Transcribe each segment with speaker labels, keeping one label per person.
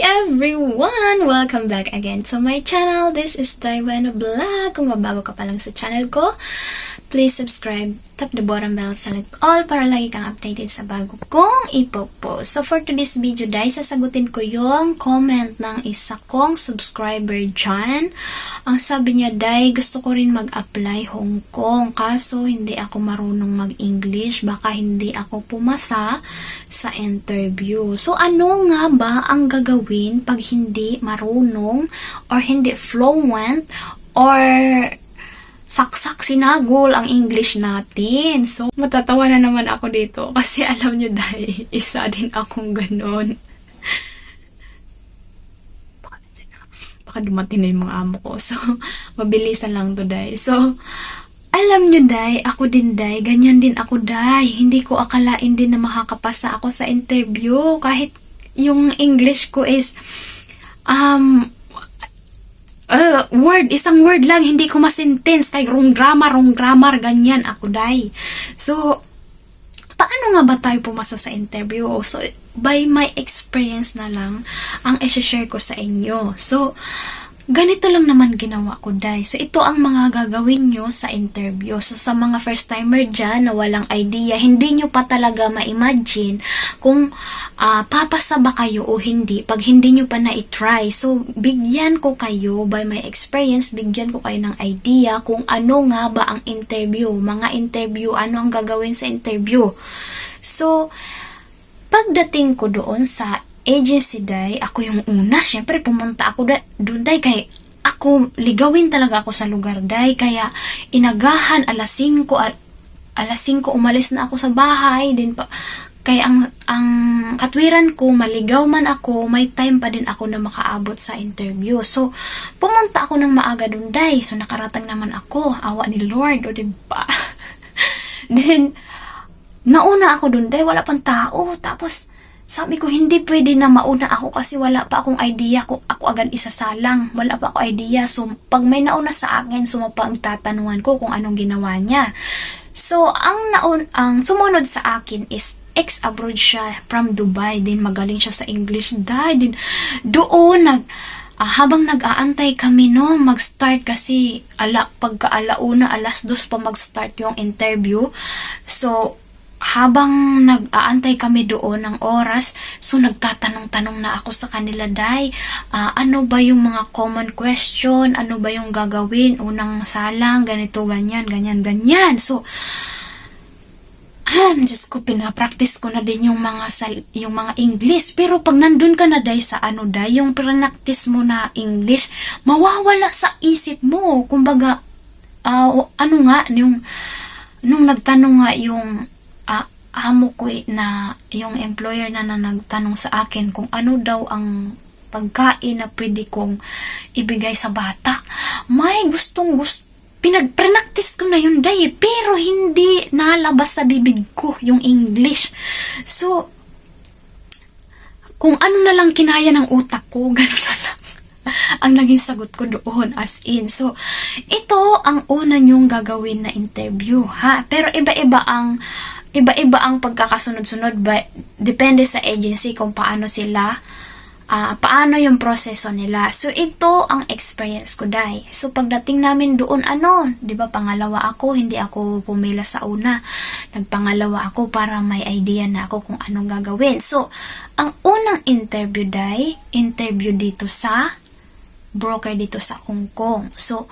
Speaker 1: everyone! Welcome back again to my channel. This is Taiwan Vlog. Kung mabago ka pa lang sa channel ko, please subscribe, tap the bottom bell, select all para lagi kang updated sa bago kong ipopost. So for today's video, guys, sasagutin ko yung comment ng isa kong subscriber dyan. Ang sabi niya, Day, gusto ko rin mag-apply Hong Kong, kaso hindi ako marunong mag-English, baka hindi ako pumasa sa interview. So ano nga ba ang gagawin pag hindi marunong or hindi fluent or saksak sinagol ang English natin? So matatawa na naman ako dito kasi alam nyo, Day, isa din akong ganun. Baka dumating na yung mga amo ko. So, mabilisan lang to, Day. So, alam nyo, Day, ako din, Day, ganyan din ako, Day. Hindi ko akalain din na makakapasa ako sa interview. Kahit yung English ko is, isang word lang, hindi ko masentence. Kay wrong grammar, ganyan ako, Day. So, paano nga ba tayo pumasa sa interview? So, by my experience na lang ang i-share ko sa inyo. So, ganito lang naman ginawa ko, Day. So, ito ang mga gagawin nyo sa interview. So, sa mga first timer dyan na walang idea, hindi nyo pa talaga ma-imagine kung papasa ba kayo o hindi pag hindi nyo pa na-try. So, bigyan ko kayo, by my experience, bigyan ko kayo ng idea kung ano nga ba ang interview. Mga interview, ano ang gagawin sa interview. So, pagdating ko doon sa agency, Day, ako yung una. Siyempre, pumunta ako doon, Day, kay ako, ligawin talaga ako sa lugar, Day. Kaya, inagahan, alas 5 umalis na ako sa bahay. Din pa, kaya ang katwiran ko, maligaw man ako, may time pa din ako na makaabot sa interview. So, pumunta ako ng maaga doon, Day. So, nakaratang naman ako. Awa ni Lord, o diba? Then, nauna ako doon, Day, wala pang tao. Tapos, sabi ko, hindi pwede na mauna ako kasi wala pa akong idea kung ako agad isasalang. Wala pa ako idea. So, pag may nauna sa akin, sumapa ang tatanungan ko kung anong ginawa niya. So, ang sumunod sa akin is ex-abroad siya from Dubai. Din magaling siya sa English. Din doon, habang nag-aantay kami, no, mag-start kasi pagka-alauna, alas 2 pa mag-start yung interview. So, habang nag-aantay kami doon ng oras, so nagtatanong-tanong na ako sa kanila, Day, ano ba yung mga common question, ano ba yung gagawin, unang salang, ganito, ganyan. So, Diyos ko, pinapractice ko na din yung mga English. Pero pag nandun ka na, Day, sa Day, yung pinractice mo na English, mawawala sa isip mo. Kumbaga, nung nagtanong nga yung amo ko na yung employer na nagtanong sa akin kung ano daw ang pagkain na pwede kong ibigay sa bata. May pinag-practice ko na yun, Day, pero hindi nalabas sa bibig ko yung English. So, kung ano na lang kinaya ng utak ko, gano'n na lang ang naging sagot ko doon, as in. So, ito ang una nyong gagawin na interview, ha? Pero iba-iba ang pagkakasunod-sunod, depende sa agency kung paano paano yung proseso nila. So, ito ang experience ko, Day. So, pagdating namin doon, di ba, pangalawa ako, hindi ako pumila sa una. Nagpangalawa ako para may idea na ako kung anong gagawin. So, ang unang interview, Day, interview dito sa broker dito sa Hong Kong. So,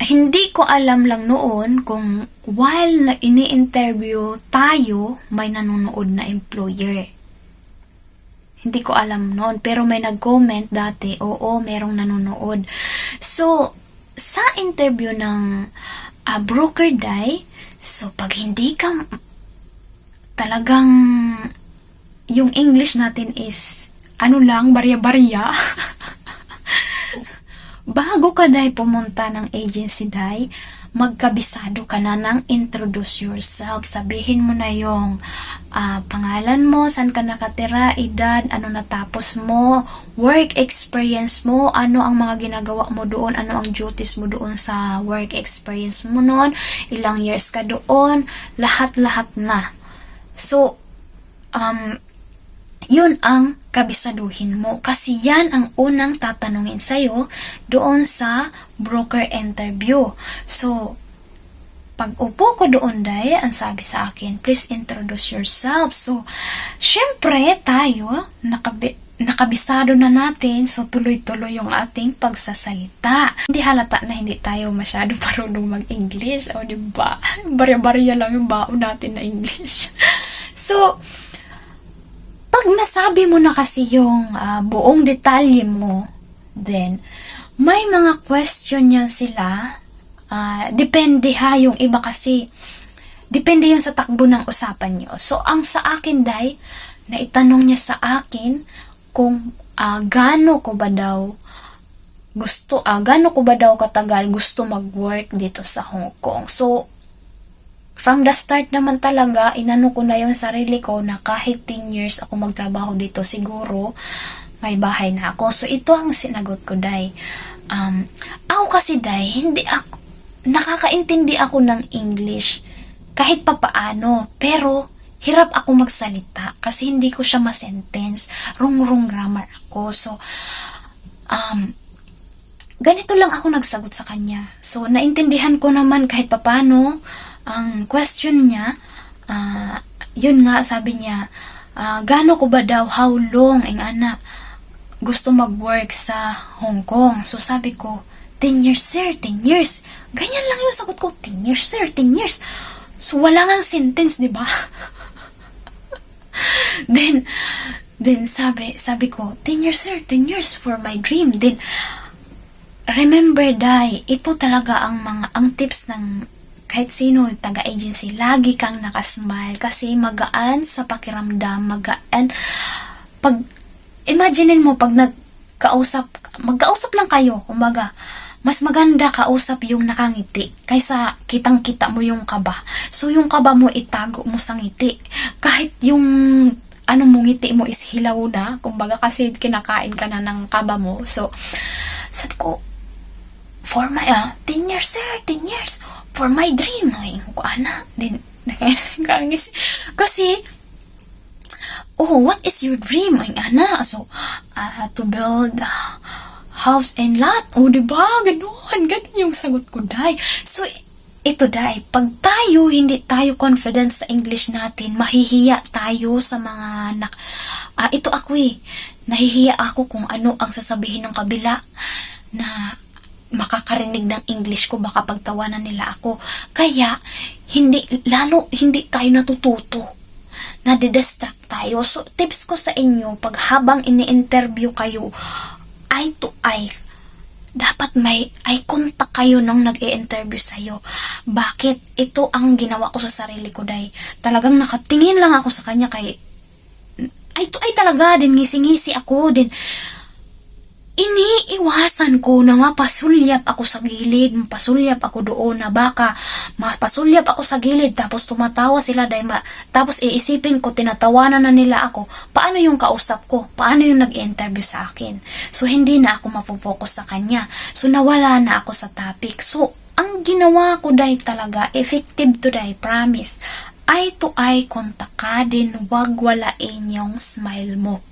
Speaker 1: hindi ko alam lang noon kung while ini-interview tayo, may nanonood na employer. Hindi ko alam noon, pero may nag-comment dati, oo, merong nanonood. So, sa interview ng broker, Day, so pag hindi ka talagang yung English natin is barya-barya. Bago ka, Day, pumunta ng agency, Day, magkabisado ka na ng introduce yourself. Sabihin mo na yung pangalan mo, saan ka nakatira, edad, ano natapos mo, work experience mo, ano ang mga ginagawa mo doon, ano ang duties mo doon sa work experience mo noon, ilang years ka doon, lahat-lahat na. So, yun ang kabisaduhin mo. Kasi yan ang unang tatanungin sa'yo doon sa broker interview. So, pag upo ko doon, day, ang sabi sa akin, please introduce yourself. So, syempre, tayo, nakabisado na natin, so tuloy-tuloy yung ating pagsasalita. Hindi halata na hindi tayo masyado marunong mag-English, o diba? Barya-barya lang yung baon natin na English. So, pag nasabi mo na kasi yung buong detalye mo, then, may mga question yan sila. Depende ha, yung iba kasi, depende yung sa takbo ng usapan nyo. So, ang sa akin, day, na itanong niya sa akin, kung gaano ko ba daw katagal gusto mag-work dito sa Hong Kong. So, from the start naman talaga, inano ko na yung sarili ko na kahit 10 years ako magtrabaho dito, siguro may bahay na ako. So, ito ang sinagot ko, day. Ako kasi, day, nakakaintindi ako ng English kahit papaano, pero hirap ako magsalita kasi hindi ko siya ma-sentence. Wrong grammar ako. So, ganito lang ako nagsagot sa kanya. So, naintindihan ko naman kahit papano ang question niya. Yun nga, sabi niya, gaano ko ba daw, how long, gusto mag-work sa Hong Kong? So, sabi ko, 10 years, sir, 10 years. Ganyan lang yung sagot ko, 10 years, sir, 10 years. So, wala nga sentence, di ba? Then sabi ko, 10 years, sir, 10 years for my dream. Then, remember, day, ito talaga ang tips ng kahit sino, taga-agency, lagi kang nakasmile kasi magaan sa pakiramdam, magaan. Imaginein mo, pag magkausap lang kayo, kumbaga, mas maganda kausap yung nakangiti kaysa kitang-kita mo yung kaba. So, yung kaba mo itago mo sa ngiti. Kahit yung ngiti mo is hilaw na, kumbaga kasi kinakain ka na ng kaba mo. So, sabi ko, for my 10 years, sir, 10 years, for my dream. Then, kasi, what is your dream? So, to build house and lot. Diba? Ganun yung sagot ko, day. So, ito, day, pag hindi tayo confident sa English natin, mahihiya tayo sa mga ito ako nahihiya ako kung ano ang sasabihin ng kabila na makakarinig ng English ko, baka pagtawanan nila ako. Kaya, hindi tayo natututo. Nadidistract tayo. So, tips ko sa inyo, pag habang ini-interview kayo, eye to eye, dapat may eye contact kayo nang nag-i-interview sa'yo. Bakit? Ito ang ginawa ko sa sarili ko, day. Talagang nakatingin lang ako sa kanya kay eye to eye talaga, din ngisi-ngisi ako, din iniiwasan ko na mapasulyap ako sa gilid, mapasulyap ako doon na baka mapasulyap ako sa gilid tapos tumatawa sila tapos iisipin ko tinatawanan na nila ako. Paano yung kausap ko? Paano yung nag-interview sa akin? So, hindi na ako mapopokus sa kanya. So, nawala na ako sa topic. So, ang ginawa ko day talaga, effective today, promise. Eye to eye contact ka din, wag walain yung smile mo.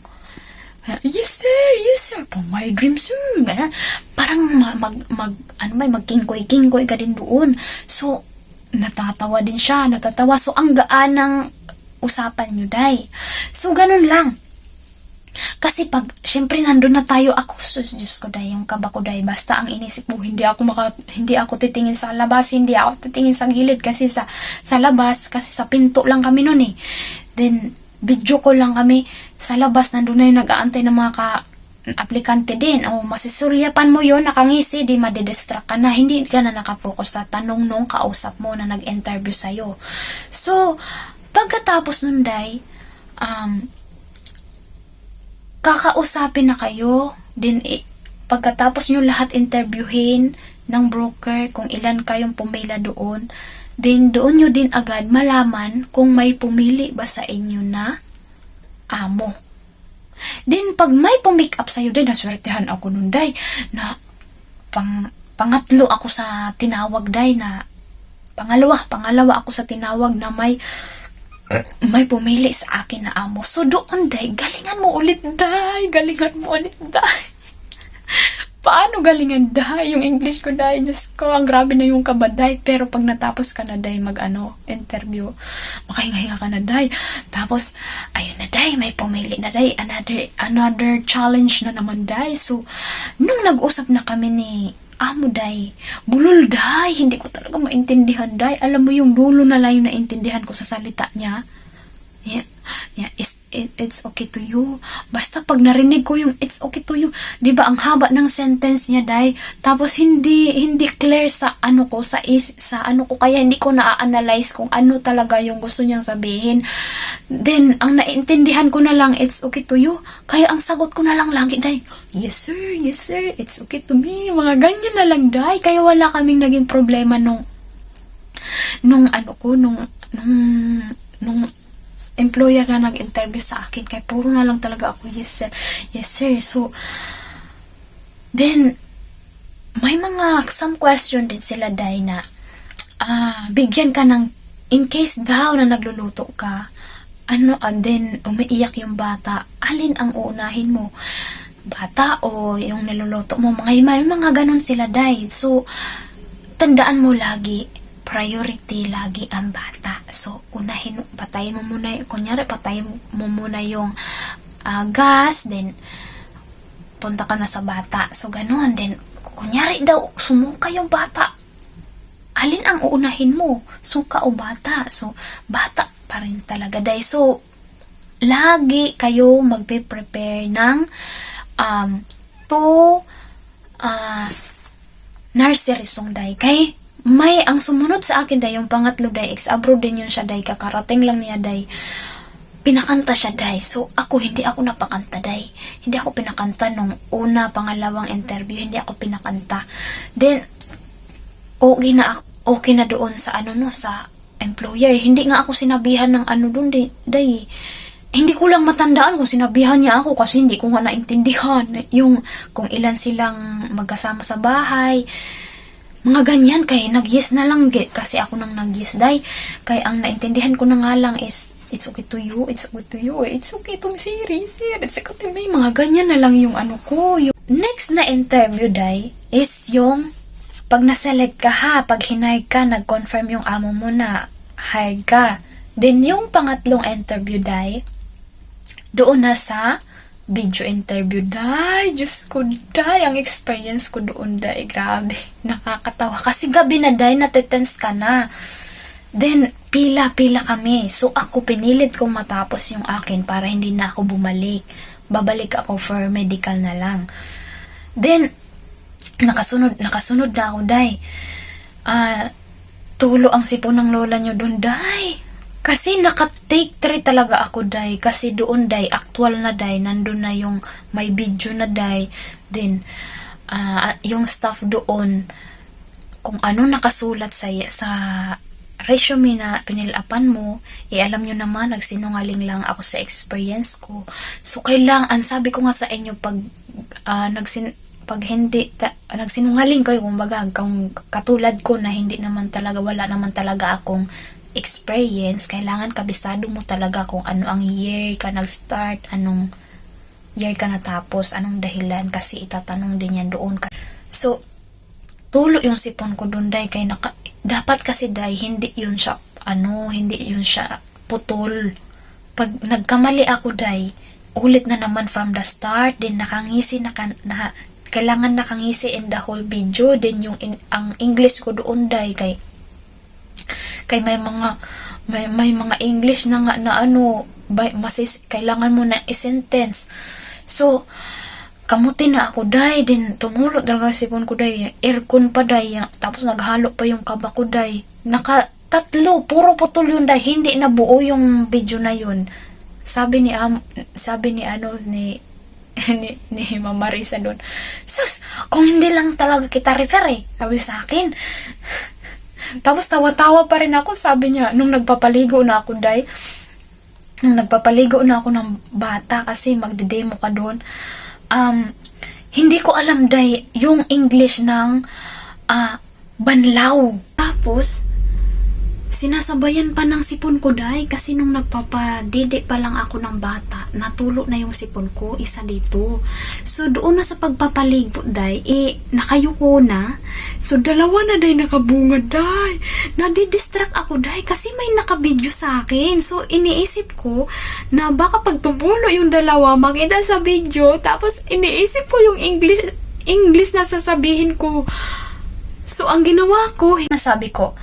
Speaker 1: Yes sir, for my dream, sir. Ganun. Parang magkingkoy-kingkoy ka din doon. So, natatawa din siya, So, ang gaan ng usapan nyo, day. So, ganun lang. Kasi syempre, nandun na tayo, Diyos ko, day, yung kaba ko, day. Basta ang inisip mo, hindi ako titingin sa labas, hindi ako titingin sa gilid, kasi sa labas, kasi sa pinto lang kami nun eh. Then, video call lang kami sa labas, nandun na yung nag-aantay ng mga aplikante din. Masisulyapan mo yun, nakangisi, di madidistract ka na, hindi ka na nakapokus sa tanong nung kausap mo na nag-interview sa'yo. So, pagkatapos nun, day, kakausapin na kayo, din pagkatapos nyo lahat interviewin ng broker, kung ilan kayong pumila doon, then doon nyo din agad malaman kung may pumili ba sa inyo na amo. Then pag may pumick up sa'yo, din naswertehan ako nun, day, na pangatlo ako sa tinawag, day, na pangalawa ako sa tinawag na may may pumili sa akin na amo. So doon, day, galingan mo ulit, day. Galingan mo ulit, day. Paano galingan, day? Yung English ko, day. Diyos ko, ang grabe na yung kaba, day. Pero pag natapos ka na, day, interview, makahinga-hinga ka na, day. Tapos, ayun na, day, may pumili na, day. Another challenge na naman, day. So, nung nag-usap na kami ni amo, day, bulol, day. Hindi ko talaga maintindihan, day. Alam mo yung dulo na lang yung naintindihan ko sa salita niya. Yeah, it's okay to you. Basta pag narinig ko yung it's okay to you, 'di ba ang haba ng sentence niya, day. Tapos hindi clear sa ano ko sa ano ko, kaya hindi ko na-analyze kung ano talaga yung gusto niyang sabihin. Then ang naintindihan ko na lang it's okay to you. Kaya ang sagot ko na lang lagi, day, yes sir, it's okay to me. Mga ganyan na lang, day. Kaya wala kaming naging problema nung employer na nag-interview sa akin. Kaya puro na lang talaga ako, yes sir. So, then, may some question din sila, day, na bigyan ka ng, in case daw na nagluluto ka, then umiiyak yung bata, alin ang uunahin mo? Bata o yung niluluto mo? May mga ganun sila, day. So, tandaan mo lagi, priority lagi ang bata. So, patayin mo muna, kunyari, patayin mo muna yung gas, then, punta ka na sa bata. So, ganun. Then, kunyari daw, sumuka yung bata. Alin ang uunahin mo? Suka o bata? So, bata pa rin talaga, day. So, lagi kayo magpe-prepare ng nursery song, day. Kay, ang sumunod sa akin, day, yung pangatlo, day, ex-abroad din yun siya, day, kakarating lang niya, day, pinakanta siya, day. So, hindi ako napakanta, day. Hindi ako pinakanta nung pangalawang interview, hindi ako pinakanta. Then, okay na doon sa sa employer. Hindi nga ako sinabihan ng doon, day. Hindi ko lang matandaan kung sinabihan niya ako kasi hindi ko nga naintindihan yung kung ilan silang magkasama sa bahay. Mga ganyan, kaya nag-yes na lang kasi ako nang nag-yes, day. Kaya ang naintindihan ko na nga lang is, it's okay to you, it's okay to you, it's okay to me, sir, it's okay to me. Mga ganyan na lang yung ko. Yung next na interview, day, is yung pag na-select ka, pag hinire ka, nag-confirm yung amo mo na hired ka. Then yung pangatlong interview, day, doon na sa video interview, day. Diyos ko, day. Ang experience ko doon, day. Grabe. Nakakatawa. Kasi gabi na, day. Natitense ka na. Then, pila kami. So, ako pinilit kong matapos yung akin para hindi na ako bumalik. Babalik ako for medical na lang. Then, nakasunod na ako, day. Tulo ang sipon ng lola nyo doon, day. Kasi naka-take 3 talaga ako, day. Kasi doon, day, actual na, day. Nandun na yung may video na, day. Then, yung staff doon, kung ano nakasulat sa resume na pinilapan mo, alam nyo naman, nagsinungaling lang ako sa experience ko. So, kailangan, sabi ko nga sa inyo, pag nagsinungaling kayo, kung katulad ko na wala naman talaga akong experience, kailangan kabisado mo talaga kung ano ang year ka nag-start, anong year ka natapos, anong dahilan, kasi itatanong din yan doon. So, tulo yung sipon ko doon, day, kay dapat kasi, day, hindi yun siya putol. Pag nagkamali ako, day, ulit na naman from the start, then nakangisi kailangan nakangisi in the whole video, then ang English ko doon, day, kay may mga English na nga na kailangan mo na i-sentence. So, kamuti na ako, day. Din tumulot talaga sipon ko, day. Aircon pa, day. Tapos naghalo pa yung kaba ko, day. Tatlo, puro putol yun, day. Hindi na buo yung video na yun. Sabi ni Mama Risa doon, sus, kung hindi lang talaga kita refer, sabi sa akin. Tapos tawa-tawa pa rin ako, sabi niya, nung nagpapaligo na ako, day, ng bata, kasi magde-demo ka doon, hindi ko alam, day, yung English ng banlaw. Tapos, sinasabayan pa ng sipon ko, day. Kasi nung nagpapadede pa lang ako ng bata, natulo na yung sipon ko, isa dito. So, doon na sa pagpapaligo, day, nakayuko na. So, dalawa na, day, nakabunga, day. Nadidistract ako, day, kasi may nakabidyo sa akin. So, iniisip ko na baka pag tumulo yung dalawa, makita sa video, tapos iniisip ko yung English na sasabihin ko. So, ang ginawa ko, nasabi ko,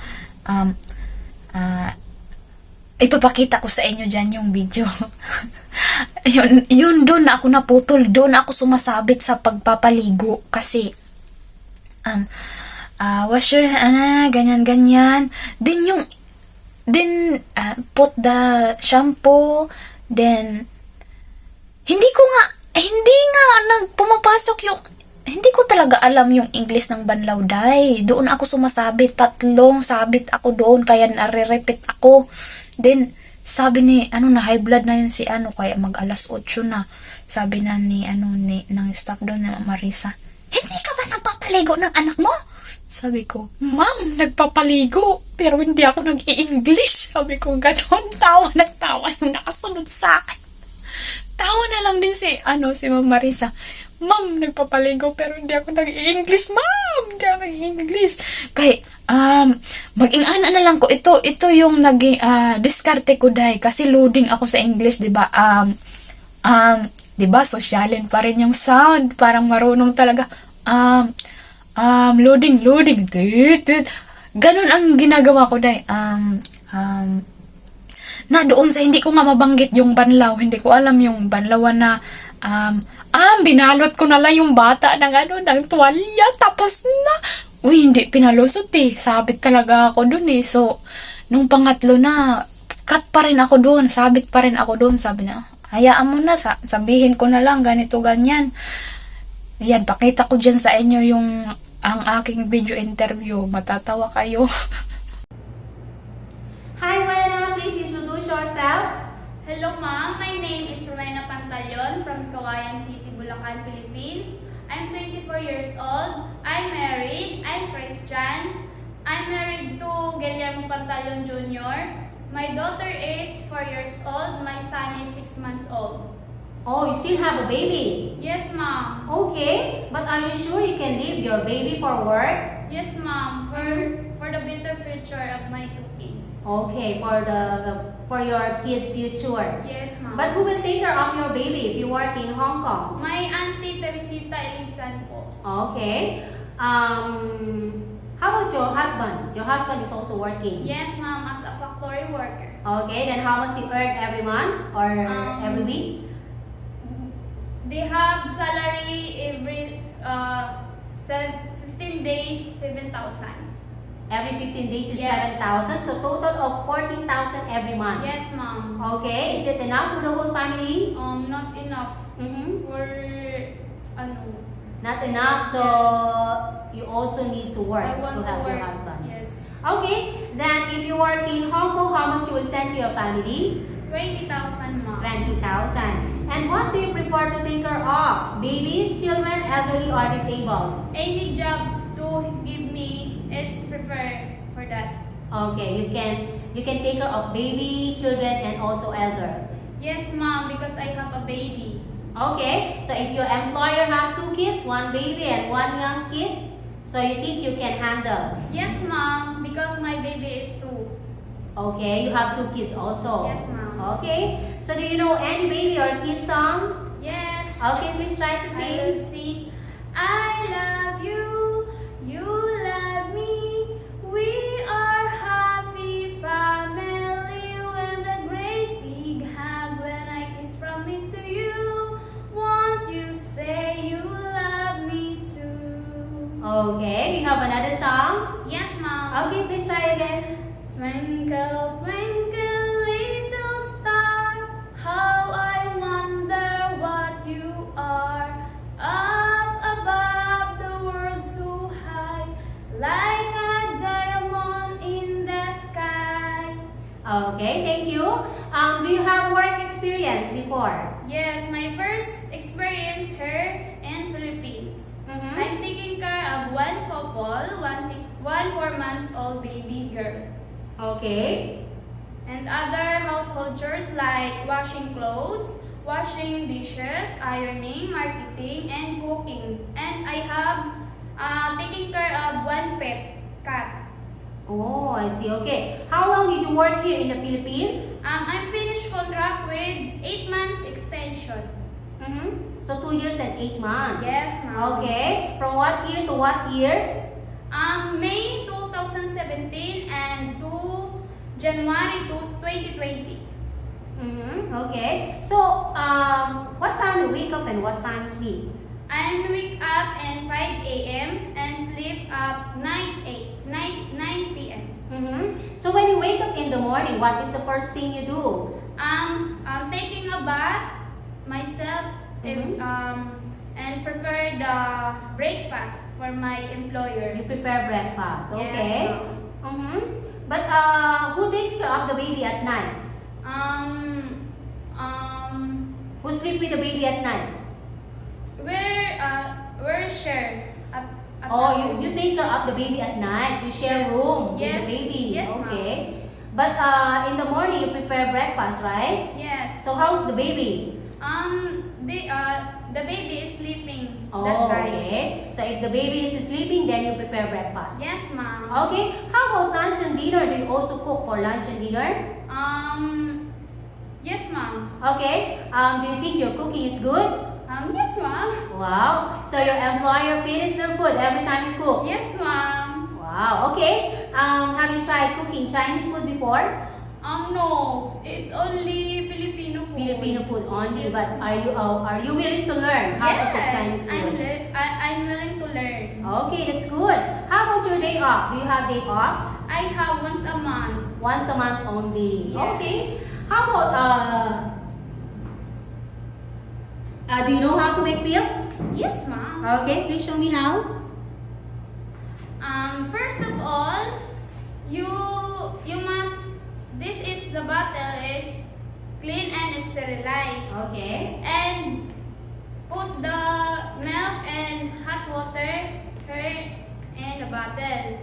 Speaker 1: ipapakita ko sa inyo dyan yung video. yun doon na ako naputol. Doon ako sumasabit sa pagpapaligo. Kasi, wash your, ganyan. Then, put the shampoo. Then, hindi ko talaga alam yung English ng Banlaw, day. Doon ako sumasabit. 3 sabit ako doon. Kaya nare-repeat ako. Then, sabi ni, na high blood na yun si kaya mag-alas 8 na. Sabi na ng staff doon na Marisa, hindi ka ba nagpapaligo ng anak mo? Sabi ko, ma'am, nagpapaligo. Pero hindi ako nag-i-English. Sabi ko, ganon. Tawa yung nakasunod sa akin. Tawa na lang din si Ma'am Marisa. Ma'am, nagpapaligo pero hindi ako nag-i-English, ma'am. Hindi ako nag-i-English. Kaya, mag-ingana na lang ko. Ito yung naging, diskarte ko, day. Kasi loading ako sa English, diba? Diba, sosyalin pa rin yung sound. Parang marunong talaga. Loading. Ganon ang ginagawa ko, day. Na doon sa hindi ko nga mabanggit yung Banlaw. Hindi ko alam yung Banlawan na, binalot ko na lang yung bata ng tuwalya. Tapos na. Uy, hindi pinalusot eh. Sabit talaga ako dun eh. So, nung pangatlo na, cut pa rin ako dun. Sabit pa rin ako dun. Sabi na, hayaan mo na. Sabihin ko na lang, ganito, ganyan. Ayan, pakita ko dyan sa inyo ang aking video interview. Matatawa kayo.
Speaker 2: Hi, Wena. Please introduce yourself.
Speaker 3: Hello ma'am, my name is Rowena Pantalyon from Kawayan City, Bulacan, Philippines. I'm 24 years old. I'm married. I'm Christian. I'm married to Guillermo Pantalyon Jr. My daughter is 4 years old. My son is 6 months old.
Speaker 2: Oh, you still have a baby?
Speaker 3: Yes ma'am.
Speaker 2: Okay, but are you sure you can leave your baby for work?
Speaker 3: Yes ma'am, for the better future of my 2 kids.
Speaker 2: Okay, for your kids' future.
Speaker 3: Yes ma'am.
Speaker 2: But who will take care of your baby if you work in Hong Kong?
Speaker 3: My auntie Teresita Elisan po.
Speaker 2: Okay. How about your husband? Your husband is also working.
Speaker 3: Yes ma'am, as a factory worker.
Speaker 2: Okay, then how much you earn every month or every week?
Speaker 3: They have salary every 15 days, 7,000.
Speaker 2: Every 15 days is
Speaker 3: Yes.
Speaker 2: 7,000, so total of 14,000 every month.
Speaker 3: Yes ma'am.
Speaker 2: Okay, is it enough for the whole family?
Speaker 3: Not enough for
Speaker 2: Not enough, so you also need to work
Speaker 3: I want
Speaker 2: to
Speaker 3: to
Speaker 2: help your
Speaker 3: work.
Speaker 2: husband.
Speaker 3: Yes.
Speaker 2: Okay, then if you work in Hong Kong, how much you will send to your family?
Speaker 3: 20,000 ma'am.
Speaker 2: 20,000. And what do you prefer to take care of? Babies, children, elderly, or disabled?
Speaker 3: Any job to give me, it's preferred for that.
Speaker 2: Okay, you can take care of baby, children, and also elder.
Speaker 3: Yes ma'am, because I have a baby.
Speaker 2: Okay, so if your employer have 2 kids, 1 baby and 1 young kid, so you think you can handle?
Speaker 3: Yes ma'am, because my baby is 2.
Speaker 2: Okay, you have 2 kids also.
Speaker 3: Yes ma'am.
Speaker 2: Okay, so do you know any baby or kid song?
Speaker 3: Yes.
Speaker 2: Okay, please try to
Speaker 3: I will
Speaker 2: sing.
Speaker 3: sing. I love you, you love me, we are happy family. When the great big hug, when I kiss from me to you, won't you say you love me too?
Speaker 2: Okay, do you have another song?
Speaker 3: Yes ma'am.
Speaker 2: Okay, please try again.
Speaker 3: Twinkle, twinkle, little star, how I wonder what you are. Up above the world so high, like a diamond in the sky.
Speaker 2: Okay, thank you. Do you have work experience before?
Speaker 3: Yes, my first experience here in Philippines.
Speaker 2: Mm-hmm.
Speaker 3: I'm taking care of one couple, one 4 months old baby girl.
Speaker 2: Okay.
Speaker 3: And other household chores like washing clothes, washing dishes, ironing, marketing, and cooking. And I have taking care of one pet cat.
Speaker 2: Oh, I see. Okay. How long did you work here in the Philippines?
Speaker 3: I'm finished contract with 8 months extension.
Speaker 2: Mm-hmm. So 2 years and 8 months.
Speaker 3: Yes, ma'am.
Speaker 2: Okay. From what year to what year?
Speaker 3: May 2017 and to January 2020.
Speaker 2: Mm-hmm. Okay. So, what time you wake up and what time you sleep?
Speaker 3: I wake up at 5 a.m. and sleep at 9 p.m.
Speaker 2: Mm-hmm. So when you wake up in the morning, what is the first thing you do?
Speaker 3: I'm taking a bath myself
Speaker 2: Mhm.
Speaker 3: and prepare the breakfast for my employer.
Speaker 2: You prepare breakfast.
Speaker 3: Yes,
Speaker 2: Okay. Mm-hmm. But who takes care of the baby at night?
Speaker 3: Um, um,
Speaker 2: Who sleep with the baby at night?
Speaker 3: we're share.
Speaker 2: Oh, you take care of the baby at night. You share room
Speaker 3: Yes.
Speaker 2: with the baby.
Speaker 3: Yes, ma'am.
Speaker 2: Okay. But in the morning you prepare breakfast, right?
Speaker 3: Yes.
Speaker 2: So how's the baby?
Speaker 3: The baby is sleeping that
Speaker 2: Oh,
Speaker 3: time.
Speaker 2: okay. So if the baby is sleeping, then you prepare breakfast.
Speaker 3: Yes, ma'am.
Speaker 2: Okay. How about lunch and dinner? Do you also cook for lunch and dinner?
Speaker 3: Yes, ma'am.
Speaker 2: Okay. Do you think your cooking is good?
Speaker 3: Yes, ma'am.
Speaker 2: Wow. So your employer finishes their food every time you cook?
Speaker 3: Yes, ma'am.
Speaker 2: Wow. Okay. Have you tried cooking Chinese food before?
Speaker 3: No, it's only Filipino food.
Speaker 2: Filipino food only.
Speaker 3: Yes.
Speaker 2: But are you willing to learn how to cook Chinese food?
Speaker 3: I'm willing to learn.
Speaker 2: Okay, that's good. How about your day off? Do you have day off?
Speaker 3: I have once a month.
Speaker 2: Once a month only.
Speaker 3: Yes.
Speaker 2: Okay. How about do you know how to make milk?
Speaker 3: Yes, ma'am.
Speaker 2: Okay, please show me how.
Speaker 3: First of all, you must. This is the bottle is clean and sterilized.
Speaker 2: Okay.
Speaker 3: And put the milk and hot water here in the bottle.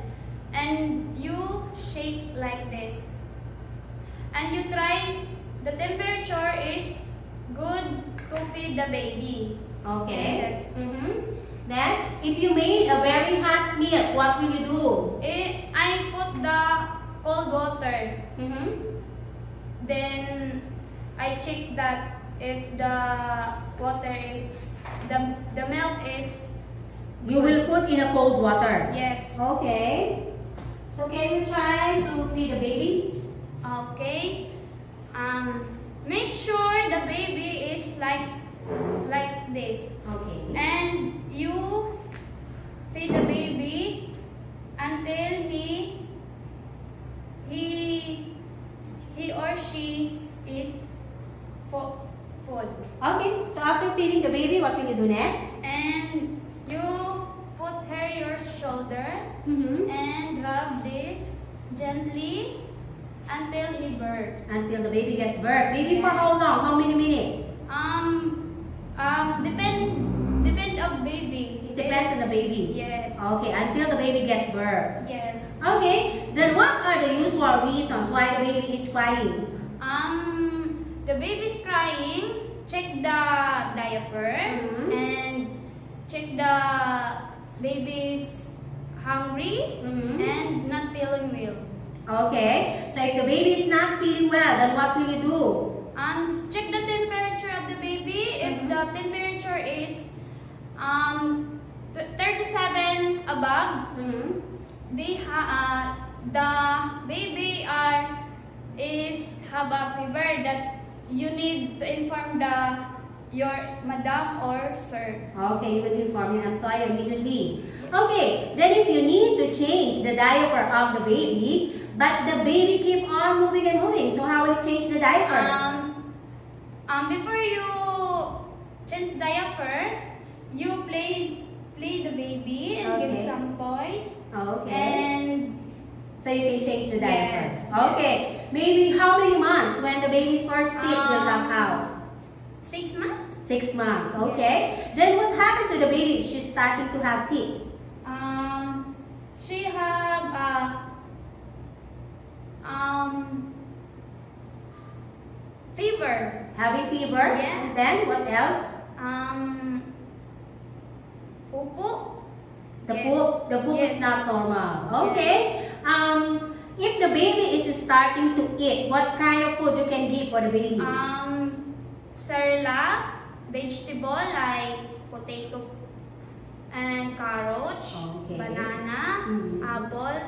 Speaker 3: And you shake like this. And you try the temperature is good to feed the baby.
Speaker 2: Okay.
Speaker 3: Yes.
Speaker 2: Mm-hmm. Then, if you made a very hot milk, what will you do?
Speaker 3: I put the cold water.
Speaker 2: Mm-hmm.
Speaker 3: Then I check that if the water is the milk is
Speaker 2: You will put in a cold water.
Speaker 3: yes.
Speaker 2: Okay. So can you try to feed the baby?
Speaker 3: Okay. Make sure the baby is like this.
Speaker 2: Okay.
Speaker 3: And you feed the baby until he or she is full.
Speaker 2: Okay. So after feeding the baby, what will you do next?
Speaker 3: And you put her your shoulder
Speaker 2: Mm-hmm.
Speaker 3: and rub this gently until he birth.
Speaker 2: Until the baby gets birth. Baby for how long? How many minutes?
Speaker 3: Depend of baby.
Speaker 2: It depends on the baby.
Speaker 3: Yes.
Speaker 2: Okay. Until the baby gets birth.
Speaker 3: Yes.
Speaker 2: Okay. Then what are the usual reasons why the baby is crying?
Speaker 3: The baby's crying. Check the diaper
Speaker 2: Mhm.
Speaker 3: and check the baby's hungry
Speaker 2: Mhm.
Speaker 3: and not feeling well.
Speaker 2: Okay. So if the baby is not feeling well, then what will you do?
Speaker 3: Check the temperature of the baby. If
Speaker 2: Mhm.
Speaker 3: the temperature is 37 above,
Speaker 2: Mm-hmm.
Speaker 3: the baby is have a fever that you need to inform your madam or sir.
Speaker 2: Okay, you will inform your employer immediately. Okay, then if you need to change the diaper of the baby, but the baby keep on moving and moving, so how will you change the diaper?
Speaker 3: Before you change the diaper, you play the baby and give
Speaker 2: Okay.
Speaker 3: some toys.
Speaker 2: Okay,
Speaker 3: And
Speaker 2: so you can change the diaper.
Speaker 3: Yes,
Speaker 2: Okay, maybe how many months when the baby's first teeth will come out?
Speaker 3: 6 months.
Speaker 2: 6 months, okay. Then what happened to the baby if she's starting to have teeth?
Speaker 3: She have Fever.
Speaker 2: Having fever?
Speaker 3: Yes.
Speaker 2: Then, what else?
Speaker 3: Pupu.
Speaker 2: The
Speaker 3: Yes.
Speaker 2: poop is
Speaker 3: Yes.
Speaker 2: not normal. Okay. If the baby is starting to eat, what kind of food you can give for the baby?
Speaker 3: Cerelac, vegetable like potato and carrots,
Speaker 2: Okay.
Speaker 3: banana,
Speaker 2: Mhm.
Speaker 3: apple,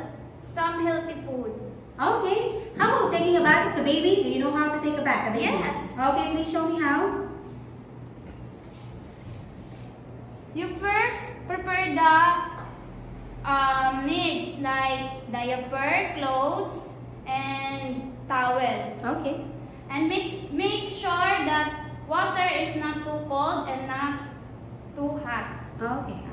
Speaker 3: some healthy food.
Speaker 2: Okay. How about taking a bath of the baby? Do you know how to take a bath of the baby?
Speaker 3: Yes.
Speaker 2: Okay, please show me how.
Speaker 3: You first prepare the needs like diaper, clothes, and towel.
Speaker 2: Okay.
Speaker 3: And make sure that water is not too cold and not too hot.
Speaker 2: Okay.